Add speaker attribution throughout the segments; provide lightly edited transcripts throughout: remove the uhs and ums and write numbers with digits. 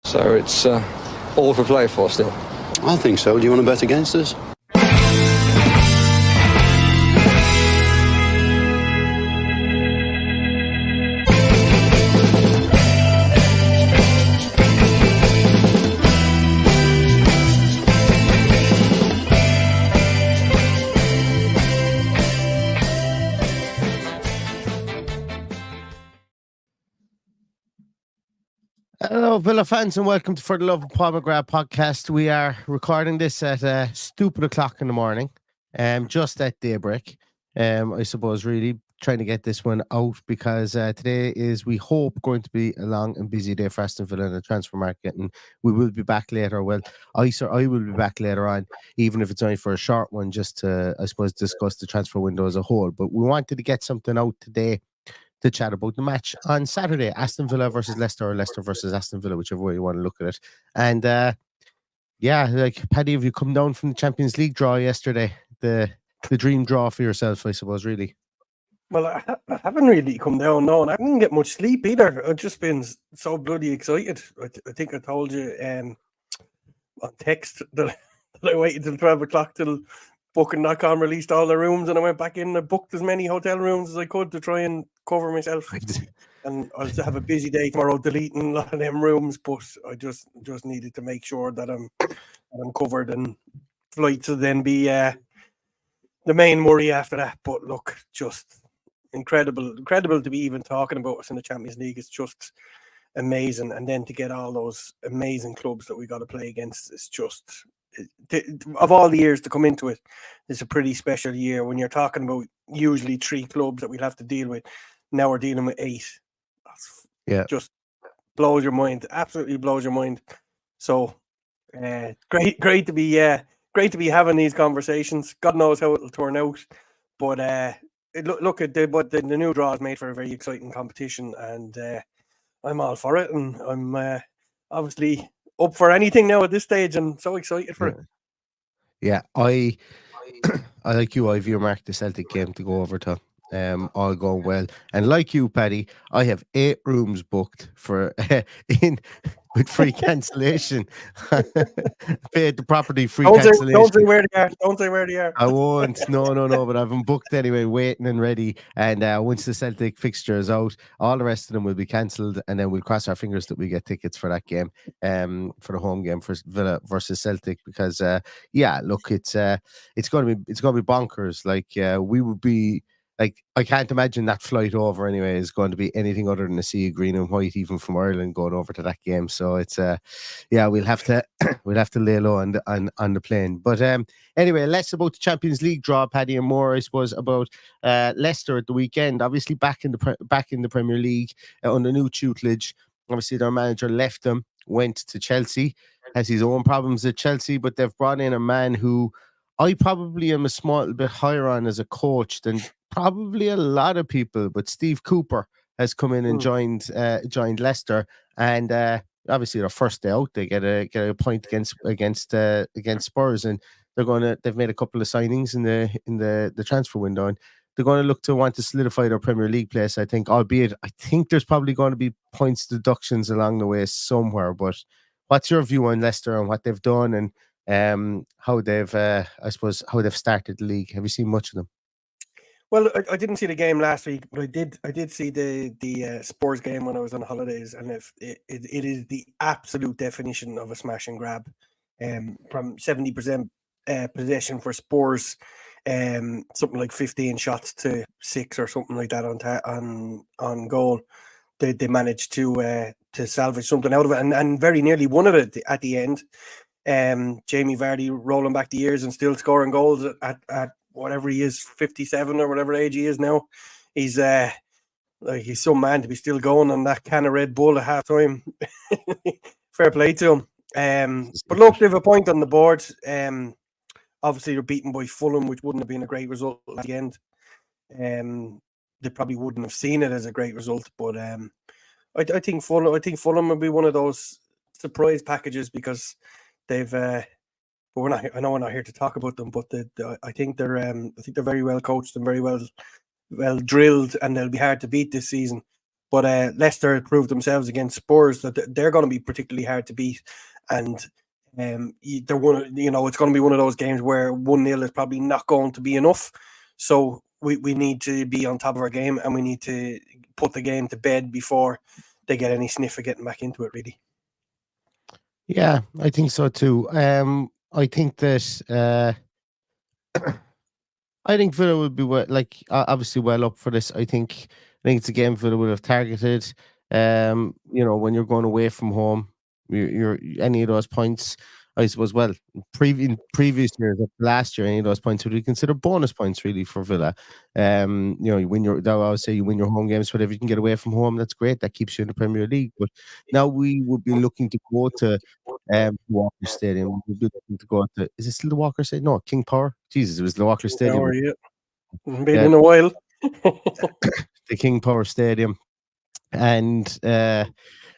Speaker 1: So it's all for play for still.
Speaker 2: I think so. Do you want to bet against us?
Speaker 3: Hello, Villa fans, and welcome to For the Love of Paul McGrath podcast. We are recording this at stupid o'clock in the morning, just at daybreak. I suppose really trying to get this one out because today is, we hope, going to be a long and busy day for Aston Villa in the transfer market, and we will be back later. Well, I will be back later on, even if it's only for a short one, just to, I suppose, discuss the transfer window as a whole. But we wanted to get something out today to chat about the match on Saturday, Aston Villa versus Leicester, or Leicester versus Aston Villa, whichever way you want to look at it. And yeah, like, Paddy, have you come down from the Champions League draw yesterday? The dream draw for yourself, I suppose, really.
Speaker 4: Well, I haven't really come down, no, and I didn't get much sleep either. I've just been so bloody excited. I think I told you on text that I waited till 12 o'clock till Booking.com released all the rooms, and I went back in and booked as many hotel rooms as I could to try and cover myself. And I'll have a busy day tomorrow deleting a lot of them rooms, but I just needed to make sure that I'm covered, and flights will then be the main worry after that. But look, just incredible to be even talking about us in the Champions League. It's just amazing, and then to get all those amazing clubs that we got to play against, it's just, of all the years to come into it, it's a pretty special year. When you're talking about usually 3 clubs that we'll have to deal with, now we're dealing with 8. Just blows your mind. Absolutely blows your mind. So great to be having these conversations. God knows how it'll turn out, but look at the new draw is made for a very exciting competition, and I'm all for it, and I'm obviously up for anything now at this stage, and so excited for it.
Speaker 3: Yeah, I like you, I've earmarked the Celtic game to go over to. All going well, and like you, Paddy, I have 8 rooms booked for with free cancellation. Paid the property free cancellation.
Speaker 4: Don't say where they are.
Speaker 3: I won't. No. But I've them booked anyway, waiting and ready. And once the Celtic fixture is out, all the rest of them will be cancelled, and then we'll cross our fingers that we get tickets for that game, for the home game for Villa versus Celtic. Because yeah, look, it's gonna be bonkers. Like we would be. Like, I can't imagine that flight over anyway is going to be anything other than a sea of green and white, even from Ireland, going over to that game. So it's yeah, we'll have to lay low on the plane. But anyway, less about the Champions League draw, Paddy, and more, I suppose, about Leicester at the weekend. Obviously back in the Premier League under new tutelage. Obviously their manager left them, went to Chelsea, has his own problems at Chelsea, but they've brought in a man who I probably am a small bit higher on as a coach than probably a lot of people, but Steve Cooper has come in and joined Leicester, and obviously their first day out, they get a point against Spurs, and they've made a couple of signings in the transfer window, and they're going to want to solidify their Premier League place, I think, albeit I think there's probably going to be points deductions along the way somewhere. But what's your view on Leicester and what they've done, and how they've I suppose how they've started the league? Have you seen much of them?
Speaker 4: Well, I didn't see the game last week, but I did see the Spurs game when I was on holidays, and it is the absolute definition of a smash and grab. From 70% possession for Spurs, something like 15 shots to 6 or something like that on goal. They managed to salvage something out of it, and very nearly won it at the end. Jamie Vardy rolling back the years and still scoring goals at whatever he is, 57 or whatever age he is now. He's he's some man to be still going on that can of Red Bull at half time. Fair play to him. But look, they have a point on the board. Obviously they're beaten by Fulham, which wouldn't have been a great result at the end. They probably wouldn't have seen it as a great result, but I think Fulham will be one of those surprise packages, because they've but I know we're not here to talk about them, but I think they're very well coached and very well drilled, and they'll be hard to beat this season. But Leicester proved themselves against Spurs that they're going to be particularly hard to beat, and they're it's going to be one of those games where 1-0 is probably not going to be enough. So we need to be on top of our game, and we need to put the game to bed before they get any sniff of getting back into it, really.
Speaker 3: Yeah, I think so too. I think that I think Villa will be obviously well up for this. I think it's a game Villa would have targeted. When you're going away from home, you're any of those points, I suppose. Well, in previous years, last year, any of those points would be considered bonus points really for Villa. You win I always say you win your home games, whatever you can get away from home, that's great. That keeps you in the Premier League. But now we would be looking to go to Walker Stadium. We'd be looking to go to. Is it still the Walker Stadium? No, King Power. Jesus, it was the Walker Stadium.
Speaker 4: Been in a while.
Speaker 3: The King Power Stadium, and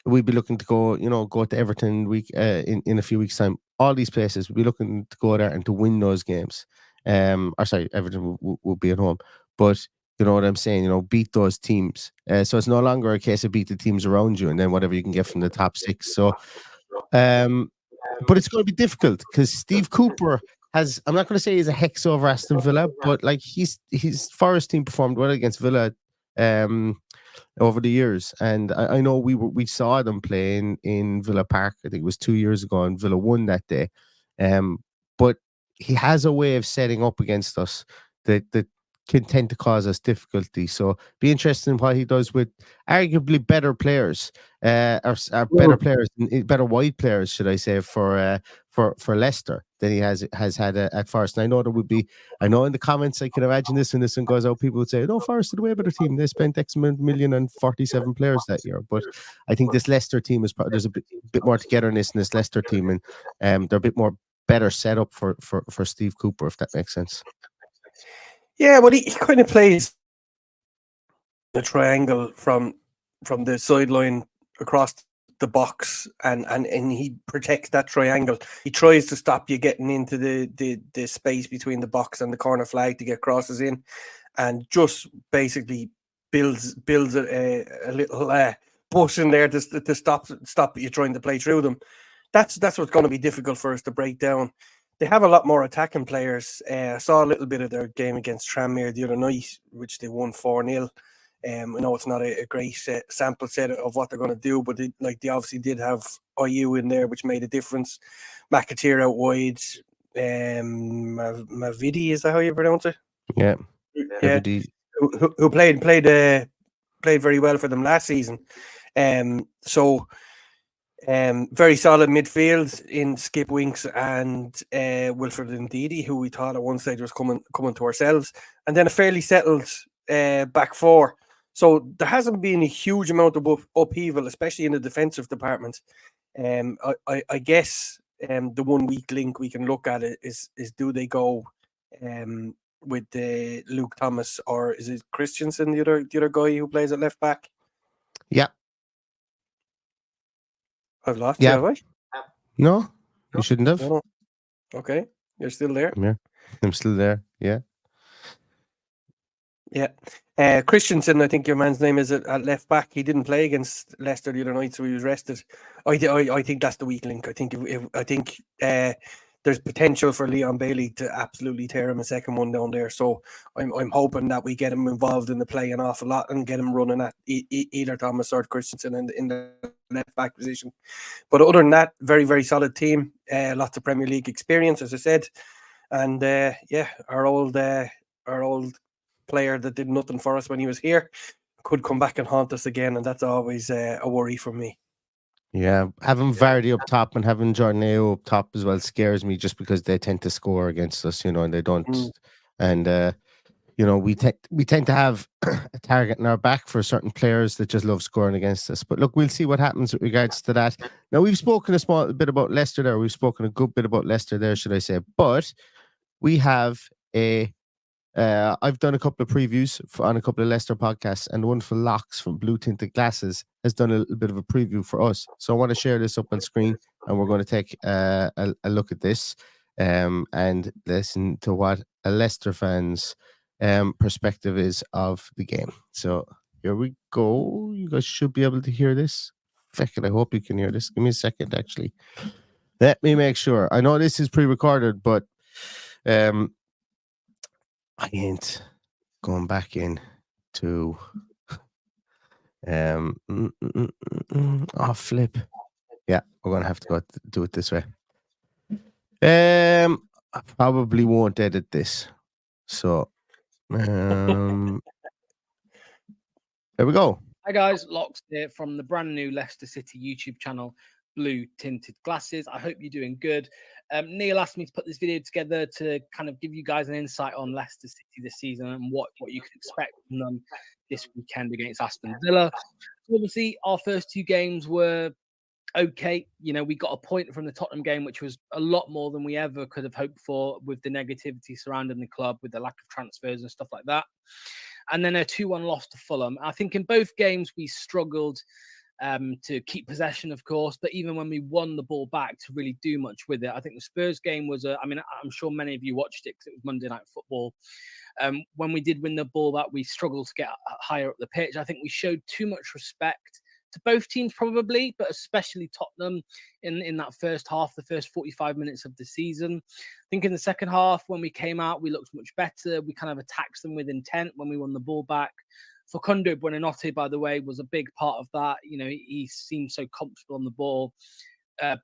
Speaker 3: we'd be looking to go to Everton in a few weeks' time. All these places we'd be looking to go there and to win those games. Everton will be at home, but you know what I'm saying. Beat those teams. So it's no longer a case of beat the teams around you and then whatever you can get from the top six. So, but it's going to be difficult because Steve Cooper has. I'm not going to say he's a hex over Aston Villa, but like his Forest team performed well against Villa over the years, and I know we saw them playing in Villa Park. I think it was 2 years ago, and Villa won that day. But he has a way of setting up against us that can tend to cause us difficulty. So be interested in what he does with arguably better players, or better players, better wide players, should I say, for Leicester than he has had at Forest. And I know there would be, I know in the comments I can imagine this when this one goes out, people would say, "No, Forest did a way better team. They spent X million on 47 players that year." But I think this Leicester team is there's a bit more togetherness in this Leicester team, and they're a bit more better set up for Steve Cooper, if that makes sense.
Speaker 4: Yeah, well, he kind of plays the triangle from the sideline across the box, and he protects that triangle. He tries to stop you getting into the space between the box and the corner flag to get crosses in, and just basically builds a little bush in there to stop you trying to play through them. That's what's going to be difficult for us to break down. They have a lot more attacking players. I saw a little bit of their game against Tranmere the other night, which they won 4-0. I know it's not a great sample set of what they're going to do, but they obviously did have IU in there, which made a difference. McAteer out wide. Mavidi, is that how you pronounce it?
Speaker 3: Yeah.
Speaker 4: Who played very well for them last season. Very solid midfield in Skip Winks and Wilfred Ndidi, who we thought at one stage was coming to ourselves, and then a fairly settled back four. So there hasn't been a huge amount of upheaval, especially in the defensive department. I guess the one weak link we can look at it is do they go with Luke Thomas, or is it Christensen, the other guy who plays at left back?
Speaker 3: Yeah.
Speaker 4: I've lost you, have I?
Speaker 3: No, you shouldn't have.
Speaker 4: No. Okay, you're still there.
Speaker 3: Yeah, I'm still there. Yeah.
Speaker 4: Yeah. Christensen, I think your man's name is at left back. He didn't play against Leicester the other night, so he was rested. I think that's the weak link. I think there's potential for Leon Bailey to absolutely tear him a second one down there. So I'm hoping that we get him involved in the play an awful lot and get him running at either Thomas or Christensen in the left back position. But other than that, very, very solid team. Lots of Premier League experience, as I said, and our old player that did nothing for us when he was here could come back and haunt us again, and that's always a worry for me. Yeah,
Speaker 3: having Vardy up top and having Jordan Ayew up top as well scares me, just because they tend to score against us, and they don't. And we tend to have a target in our back for certain players that just love scoring against us. But look, we'll see what happens with regards to that. Now, we've spoken a small bit about Leicester there. We've spoken a good bit about Leicester there, should I say? But we have I've done a couple of previews on a couple of Leicester podcasts, and the wonderful Locks from Blue Tinted Glasses has done a little bit of a preview for us. So I want to share this up on screen, and we're going to take a look at this and listen to what a Leicester fan's perspective is of the game. So Here we go. You guys should be able to hear this. Second, I hope you can hear this. Give me a second, actually. Let me make sure. I know this is pre-recorded, but I ain't going back in to flip. Yeah, we're gonna have to do it this way. I probably won't edit this. So there we go.
Speaker 5: Hi guys, Locks here from the brand new Leicester City YouTube channel, Blue Tinted Glasses. I hope you're doing good. Neil asked me to put this video together to kind of give you guys an insight on Leicester City this season and what you can expect from them this weekend against Aston Villa. So obviously, our first two games were okay. You know, we got a point from the Tottenham game, which was a lot more than we ever could have hoped for with the negativity surrounding the club, with the lack of transfers and stuff like that. And then a 2-1 loss to Fulham. I think in both games we struggled to keep possession, of course, but even when we won the ball back to really do much with it. I think the Spurs game was I'm sure many of you watched it because it was Monday Night Football. When we did win the ball back, we struggled to get higher up the pitch. I think we showed too much respect to both teams probably, but especially Tottenham in that first half, the first 45 minutes of the season. I think in the second half, when we came out, we looked much better. We kind of attacked them with intent when we won the ball back. Facundo Buonanotte, by the way, was a big part of that. You know, he seemed so comfortable on the ball,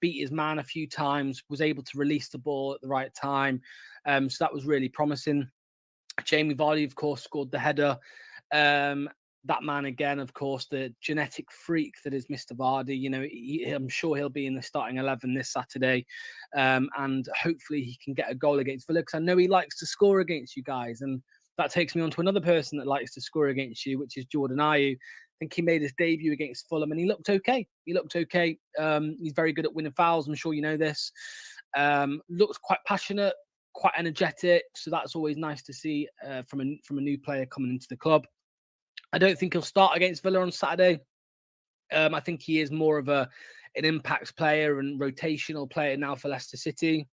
Speaker 5: beat his man a few times, was able to release the ball at the right time. So that was really promising. Jamie Vardy, of course, scored the header. That man again, of course, the genetic freak that is Mr. Vardy. You know, I'm sure he'll be in the starting 11 this Saturday, and hopefully he can get a goal against Villa because I know he likes to score against you guys. And that takes me on to another person that likes to score against you, which is Jordan Ayew. I think he made his debut against Fulham and he looked okay. He's very good at winning fouls. I'm sure you know this. Looks quite passionate, quite energetic. So that's always nice to see from a new player coming into the club. I don't think he'll start against Villa on Saturday. I think he is more of an impact player and rotational player now for Leicester City.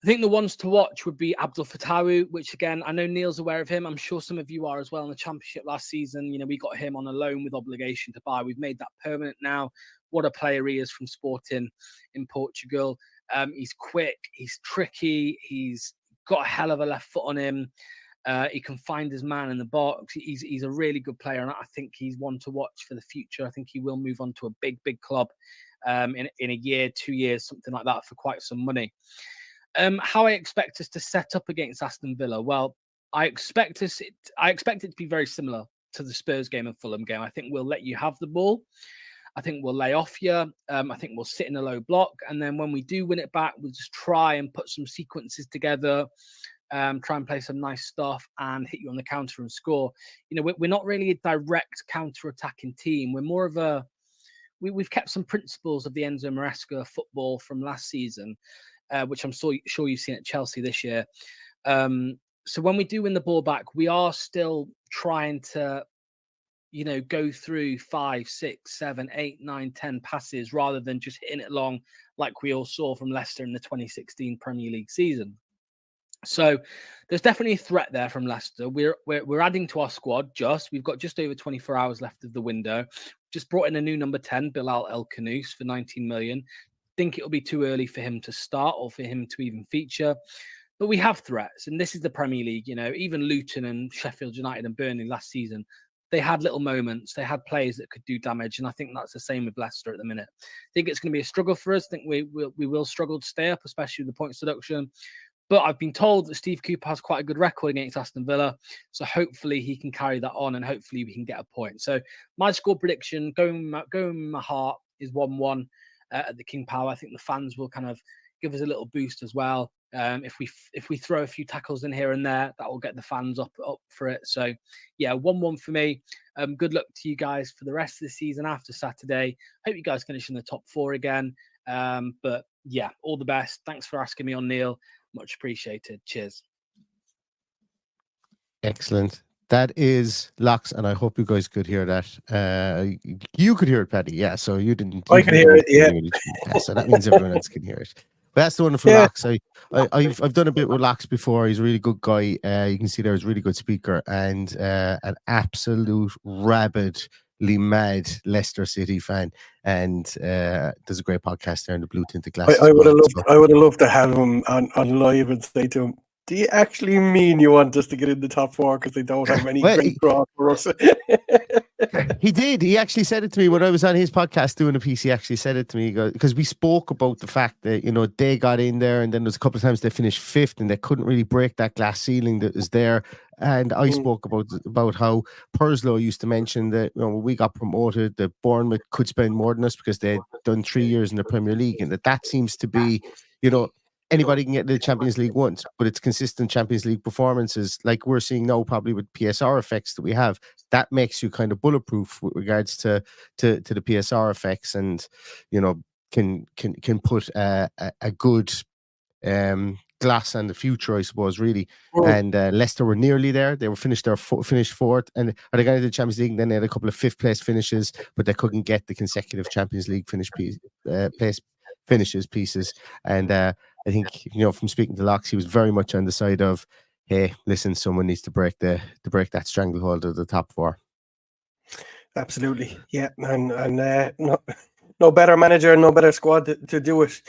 Speaker 5: I think the ones to watch would be Abdul Fatawu, which again, I know Neil's aware of him. I'm sure some of you are as well in the Championship last season. You know, we got him on a loan with obligation to buy. We've made that permanent now. What a player he is from Sporting in Portugal. He's quick, he's tricky, he's got a hell of a left foot on him. He can find his man in the box. He's a really good player, and I think he's one to watch for the future. I think he will move on to a big club in a year, 2 years, something like that, for quite some money. How I expect us to set up against Aston Villa? Well, I expect it to be very similar to the Spurs game and Fulham game. I think we'll let you have the ball. I think we'll lay off you. I think we'll sit in a low block, and then when we do win it back, we'll just try and put some sequences together. Try and play some nice stuff and hit you on the counter and score. You know, we're not really a direct counter-attacking team. We're more of we've kept some principles of the Enzo Maresca football from last season, which I'm sure you've seen at Chelsea this year. So when we do win the ball back, we are still trying to, you know, go through 5, 6, 7, 8, 9, 10 passes rather than just hitting it long like we all saw from Leicester in the 2016 Premier League season. So there's definitely a threat there from Leicester. We're adding to our squad. We've got just over 24 hours left of the window. Just brought in a new number 10, Bilal El Khanous, for 19 million. Think it'll be too early for him to start or for him to even feature. But we have threats, and this is the Premier League. You know, even Luton and Sheffield United and Burnley last season, they had little moments. They had players that could do damage, and I think that's the same with Leicester at the minute. I think it's going to be a struggle for us. I think we will struggle to stay up, especially with the points deduction. But I've been told that Steve Cooper has quite a good record against Aston Villa. So hopefully he can carry that on and hopefully we can get a point. So my score prediction, going with my heart, is 1-1 at the King Power. I think the fans will kind of give us a little boost as well. If we throw a few tackles in here and there, that will get the fans up for it. So yeah, 1-1 for me. Good luck to you guys for the rest of the season after Saturday. Hope you guys finish in the top 4 again. But yeah, all the best. Thanks for asking me on, Neil. Much appreciated. Cheers.
Speaker 3: Excellent. That is Locks, and I hope you guys could hear that. You could hear it, Paddy. Yeah, so you didn't.
Speaker 4: I could hear it, yeah.
Speaker 3: So that means everyone else can hear it. But that's the wonderful
Speaker 4: Yeah.
Speaker 3: Lax. I've done a bit with Lax before. He's a really good guy. You can see there he's a really good speaker and an absolute rabidly mad Leicester City fan. And there's a great podcast there in the Blue Tinted Glass.
Speaker 4: I would have loved to have him on live and say to him, "Do you actually mean you want us to get in the top 4 because they don't have any great draw for us?"
Speaker 3: He did. He actually said it to me when I was on his podcast doing a piece. He actually said it to me because we spoke about the fact that, you know, they got in there and then there's a couple of times they finished 5th and they couldn't really break that glass ceiling that was there. And I spoke about how Purslow used to mention that, you know, when we got promoted, that Bournemouth could spend more than us because they'd done 3 years in the Premier League, and that seems to be, you know, anybody can get to the Champions League once, but it's consistent Champions League performances like we're seeing now, probably with PSR effects that we have, that makes you kind of bulletproof with regards to the PSR effects, and, you know, can put a good glass on the future, I suppose, really. And Leicester were nearly there. They were finished 4th, and they got into the Champions League, and then they had a couple of 5th place finishes, but they couldn't get the consecutive Champions League place finishes pieces. And I think, you know, from speaking to Locks, he was very much on the side of, hey, listen, someone needs to break that stranglehold of the top 4.
Speaker 4: Absolutely, yeah, and no better manager, no better squad to do it.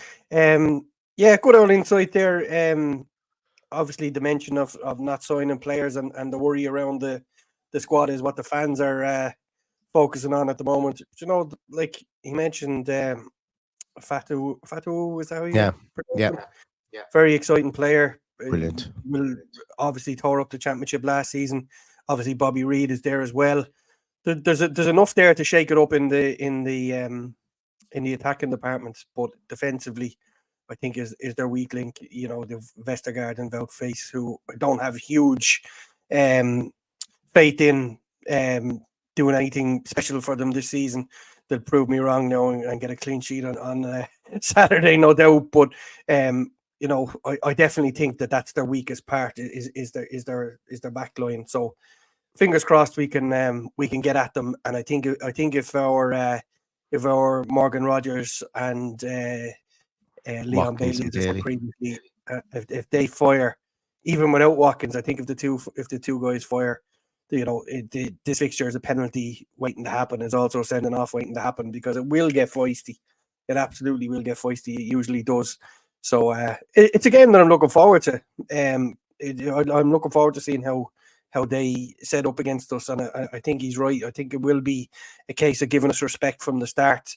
Speaker 4: Yeah, good old insight there. Obviously, the mention of not signing players and the worry around the squad is what the fans are focusing on at the moment. You know, like he mentioned, Fatu, is that how you
Speaker 3: yeah.
Speaker 4: Very exciting player.
Speaker 3: Brilliant.
Speaker 4: Will obviously tore up the championship last season. Obviously, Bobby Reid is there as well. There's enough there to shake it up in the attacking department, but defensively, I think is their weak link. You know, the Vestergaard and Wout-Face, who I don't have huge faith in doing anything special for them this season. They'll prove me wrong now and get a clean sheet on Saturday, no doubt. But you know, I definitely think that's their weakest part is their back line. So fingers crossed we can get at them. And I think if our Morgan Rogers and Leon Bailey previously, if they fire, even without Watkins, I think if the two guys fire, you know, this fixture is a penalty waiting to happen. Is also sending off waiting to happen, because it will get feisty. It absolutely will get feisty. It usually does. So it's a game that I'm looking forward to. I'm looking forward to seeing how they set up against us, and I think he's right. I think it will be a case of giving us respect from the start,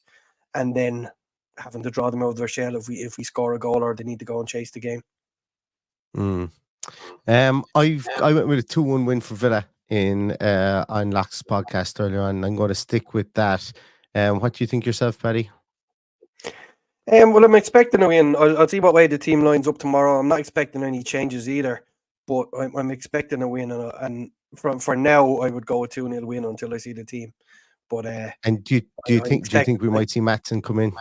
Speaker 4: and then having to draw them out of their shell if we score a goal or they need to go and chase the game.
Speaker 3: I went with a 2-1 win for Villa on Locke's podcast earlier on, and I'm going to stick with that. What do you think yourself, Paddy?
Speaker 4: Well, I'm expecting a win. I'll see what way the team lines up tomorrow. I'm not expecting any changes either, but I'm expecting a win. And for now, I would go a 2-0 win until I see the team. But
Speaker 3: and do you think we might see Maatsen come in?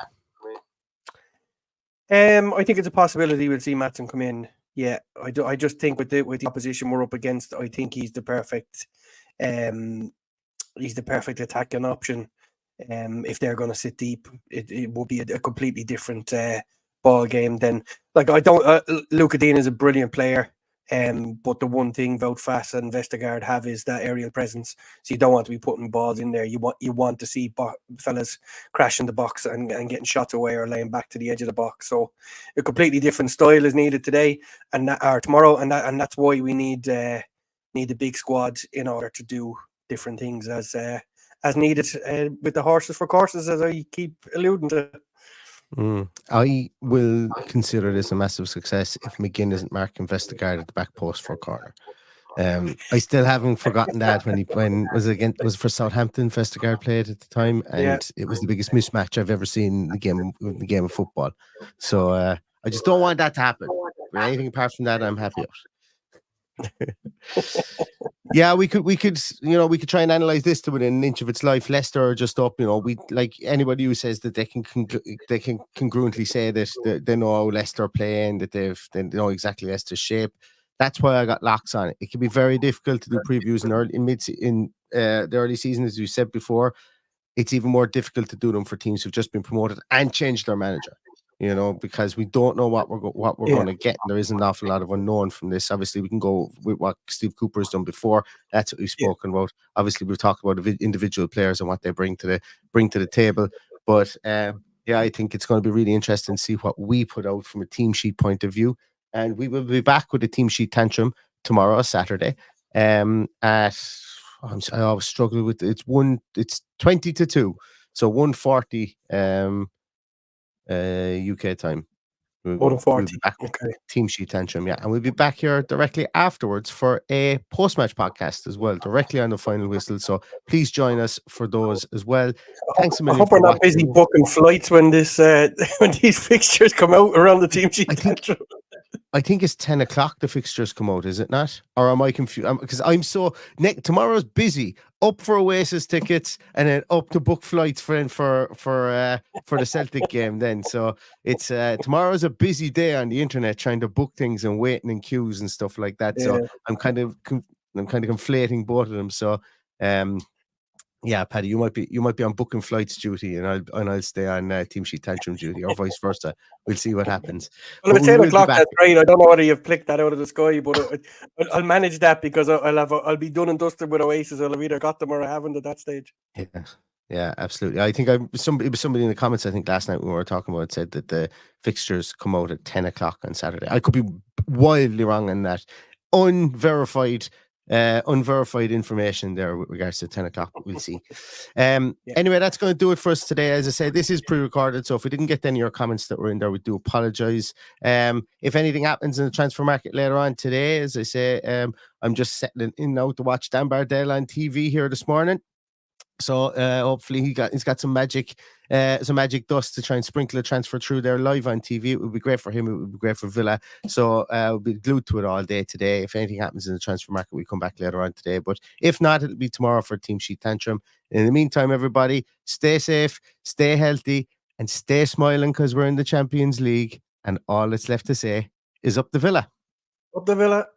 Speaker 4: I think it's a possibility we'll see Maatsen come in. Yeah, I just think with the opposition we're up against, I think he's the perfect attacking option. If they're going to sit deep, it will be a completely different ball game. Then, like, Luca Dean is a brilliant player, but the one thing Wout-Face and Vestergaard have is that aerial presence. So you don't want to be putting balls in there. You want to see fellas crashing the box and getting shots away or laying back to the edge of the box. So a completely different style is needed today or tomorrow, and that's why we need a big squad in order to do different things as needed with the horses for courses, as I keep alluding to.
Speaker 3: I will consider this a massive success if McGinn isn't marking Vestergaard at the back post for a corner. I still haven't forgotten that when was for Southampton, Vestergaard played at the time, and it was the biggest mismatch I've ever seen in the game of football. So I just don't want that to happen. But anything apart from that, I'm happy with. Yeah, we could try and analyze this to within an inch of its life. Leicester are just up, we like anybody who says that they can congruently say that they know how Leicester playing, that they know exactly Leicester's shape. That's why I got Locks on it. It can be very difficult to do previews in the early season, as you said before. It's even more difficult to do them for teams who've just been promoted and changed their manager. you know, because we don't know what we're
Speaker 4: Yeah.
Speaker 3: going to get. And there is an awful lot of unknown from this. Obviously, we can go with what Steve Cooper has done before. That's what we've spoken about. Obviously, we've talked about individual players and what they bring to the table. But yeah, I think it's going to be really interesting to see what we put out from a team sheet point of view. And we will be back with a team sheet tantrum tomorrow, Saturday. I always struggle with it's 20-2, so 1:40 UK time. We'll be back with team sheet tantrum, yeah, and we'll be back here directly afterwards for a post-match podcast as well, directly on the final whistle. So please join us for those as well. Thanks a million.
Speaker 4: I hope we're not busy booking flights when this when these fixtures come out around the team sheet tantrum.
Speaker 3: I think it's 10 o'clock the fixtures come out, is it not? Or am I confused? Because I'm so... tomorrow's busy. Up for Oasis tickets and then up to book flights for the Celtic game then. So it's tomorrow's a busy day on the internet trying to book things and waiting in queues and stuff like that. Yeah. So I'm kind of conflating both of them. So yeah, Paddy, you might be on booking flights duty, and I'll stay on team sheet tantrum duty, or vice versa. We'll see what happens.
Speaker 4: Well, if it's 10 o'clock, that's great. I don't know whether you've picked that out of the sky, but I'll manage that because I'll be done and dusted with Oasis. I'll have either got them or I haven't at that stage.
Speaker 3: Yeah, absolutely. I think it was somebody in the comments, I think last night when we were talking about it, said that the fixtures come out at 10 o'clock on Saturday. I could be wildly wrong on that. Unverified information there with regards to 10 o'clock. We'll see. Anyway, that's going to do it for us today. As I say, this is pre-recorded, so if we didn't get any of your comments that were in there, we do apologize. If anything happens in the transfer market later on today, as I say, I'm just settling in now to watch Dan Bardell on TV here this morning. So hopefully he's got some magic dust to try and sprinkle a transfer through there live on TV. It would be great for him. It would be great for Villa. So we'll be glued to it all day today. If anything happens in the transfer market, we'll come back later on today. But if not, it'll be tomorrow for Team Sheet Tantrum. In the meantime, everybody, stay safe, stay healthy, and stay smiling because we're in the Champions League. And all that's left to say is up the Villa.
Speaker 4: Up the Villa.